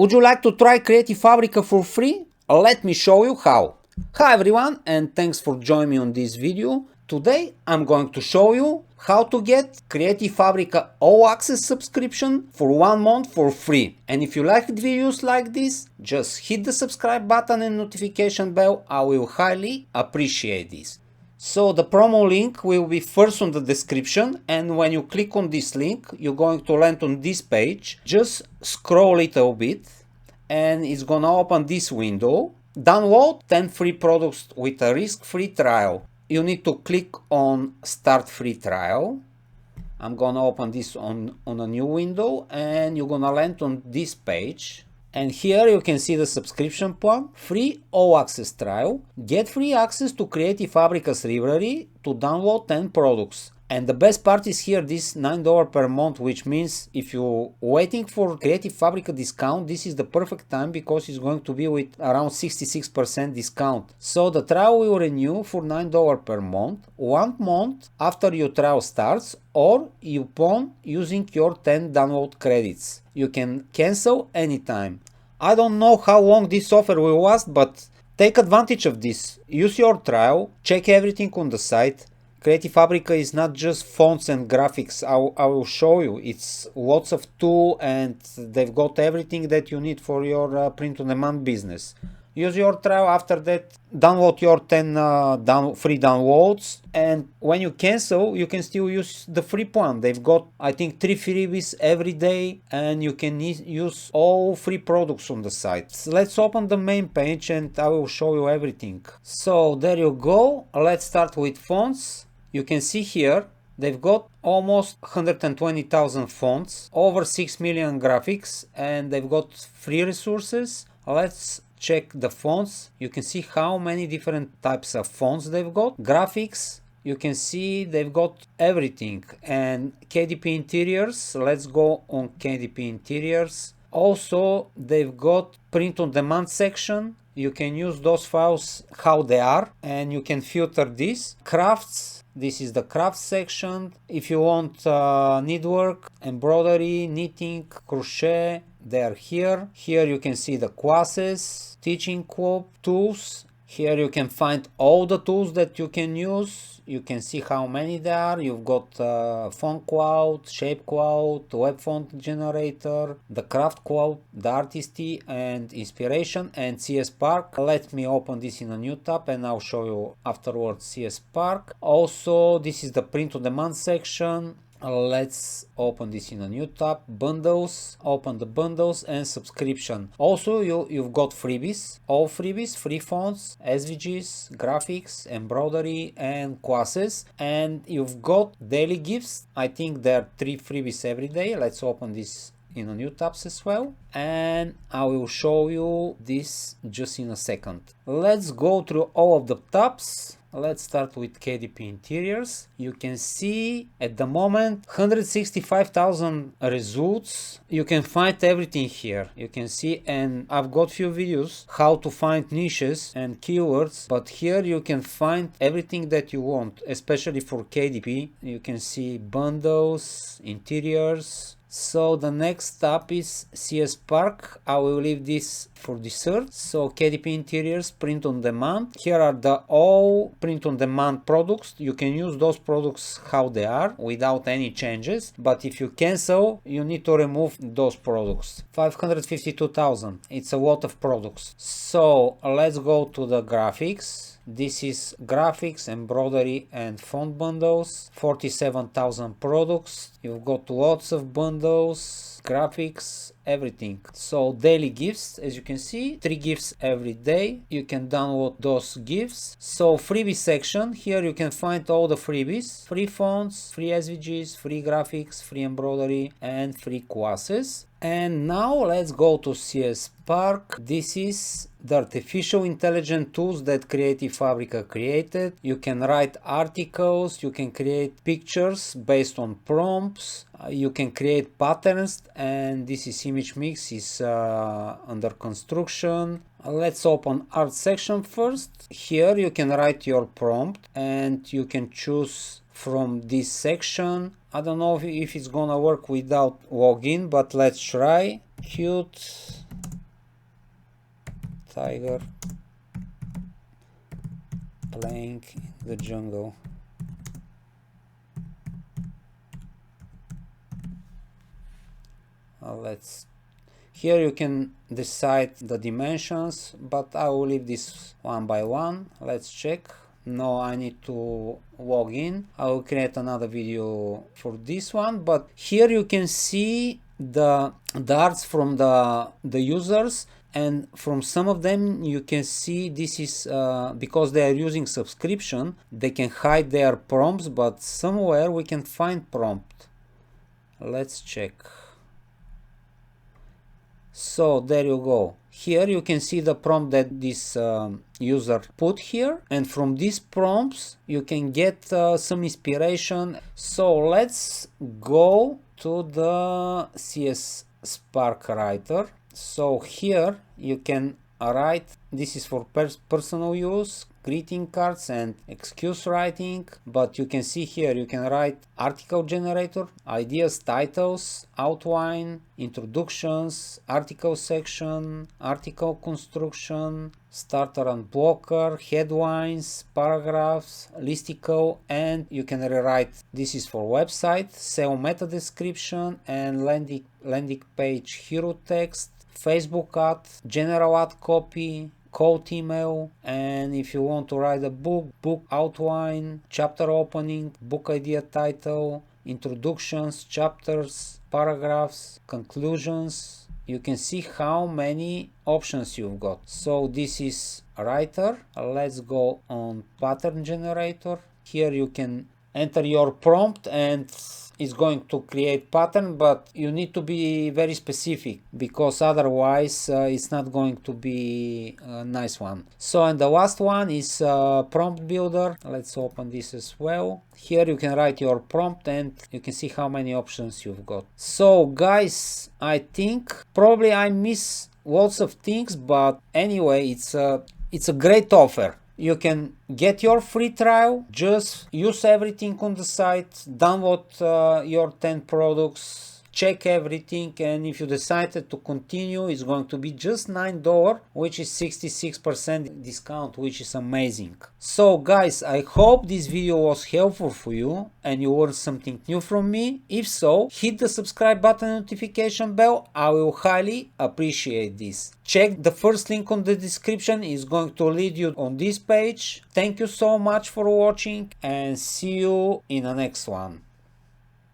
Would you like to try Creative Fabrica for free? Let me show you how. Hi everyone, and thanks for joining me on this video. Today I'm going to show you how to get Creative Fabrica All Access subscription for 1 month for free. And if you like videos like this, just hit the subscribe button and notification bell. I will highly appreciate this. So the promo link will be first on the description, and when you click on this link, you're going to land on this page. Just scroll a little bit and it's gonna open this window. Download 10 free products with a risk-free trial. You need to click on Start Free Trial. I'm gonna open this on a new window and you're gonna land on this page. And here you can see the subscription plan, free all access trial, get free access to Creative Fabrica's library to download 10 products. And the best part is here, this $9 per month, which means if you're waiting for Creative Fabrica discount, this is the perfect time because it's going to be with around 66% discount. So the trial will renew for $9 per month, 1 month after your trial starts, or upon using your 10 download credits. You can cancel anytime. I don't know how long this offer will last, but take advantage of this. Use your trial, check everything on the site. Creative Fabrica is not just fonts and graphics. I will show you. It's lots of tools and they've got everything that you need for your print-on-demand business. Use your trial. After that, download your 10 free downloads, and when you cancel, you can still use the free plan. They've got, I think, 3 freebies every day, and you can use all free products on the site. So let's open the main page and I will show you everything. So there you go. Let's start with fonts. You can see here they've got almost 120,000 fonts, over 6 million graphics, and they've got free resources. Let's check the fonts. You can see how many different types of fonts they've got. Graphics, you can see they've got everything. And KDP interiors, let's go on KDP interiors. Also, they've got print on demand section. You can use those files how they are, and you can filter this. Crafts, this is the craft section. If you want needlework, embroidery, knitting, crochet, they are here. Here you can see the classes, teaching club, tools. Here you can find all the tools that you can use. You can see how many there are. You've got font cloud, shape cloud, web font generator, the craft cloud, the artistry and inspiration, and CS Park. Let me open this in a new tab and I'll show you afterwards CS Park. Also, this is the print on demand section. Let's open this in a new tab. Bundles, open the bundles, and subscription. Also, you've got freebies, all freebies, free fonts, SVGs, graphics, embroidery, and classes. And you've got daily gifts. I think there are 3 freebies every day. Let's open this in a new tabs as well, and I will show you this just in a second. Let's go through all of the tabs. Let's start with KDP interiors. You can see at the moment 165,000 results. You can find everything here. You can see, and I've got few videos how to find niches and keywords, but here you can find everything that you want, especially for KDP. You can see bundles, interiors. So the next tab is CS Park. I will leave this for dessert. So KDP interiors, print on demand. Here are the all print on demand products. You can use those products how they are without any changes. But if you cancel, you need to remove those products. 552,000. It's a lot of products. So let's go to the graphics. This is graphics, embroidery, and font bundles. 47,000 products. You've got lots of bundles, graphics, everything. So daily gifts, as you can see, 3 gifts every day. You can download those gifts. So freebie section, here you can find all the freebies, free fonts, free SVGs, free graphics, free embroidery, and free classes. And now let's go to CS Park. This is the artificial intelligent tools that Creative Fabrica created. You can write articles, you can create pictures based on prompts, you can create patterns, and this is image mix is under construction. Let's open art section first. Here you can write your prompt and you can choose from this section. I don't know if it's gonna work without login, but let's try. Cute tiger playing in the jungle. Let's here you can decide the dimensions, but I will leave this one by one. Let's check. No, I need to log in. I will create another video for this one, but here you can see the arts from the users, and from some of them you can see this is because they are using subscription, they can hide their prompts, but somewhere we can find prompt. Let's check. So there you go. Here you can see the prompt that this user put here, and from these prompts you can get some inspiration. So let's go to the CS Spark Writer. So here you can write, this is for personal use, greeting cards and excuse writing, but you can see here you can write article generator, ideas, titles, outline, introductions, article section, article construction, starter and blocker, headlines, paragraphs, listicle, and you can rewrite, this is for website, SEO meta description and landing page hero text, Facebook ad, general ad copy, cold email, and if you want to write a book outline, chapter opening, book idea title, introductions, chapters, paragraphs, conclusions, you can see how many options you've got. So this is writer. Let's go on pattern generator. Here you can enter your prompt and it's going to create pattern, but you need to be very specific because otherwise it's not going to be a nice one. So, and the last one is prompt builder. Let's open this as well. Here you can write your prompt and you can see how many options you've got. So guys, I think probably I miss lots of things, but anyway, it's a great offer. You can get your free trial, just use everything on the site, download your 10 products, check everything, and if you decided to continue, it's going to be just $9, which is 66% discount, which is amazing. So guys, I hope this video was helpful for you and you learned something new from me. If so, hit the subscribe button and notification bell. I will highly appreciate this. Check the first link on the description, is going to lead you on this page. Thank you so much for watching and see you in the next one.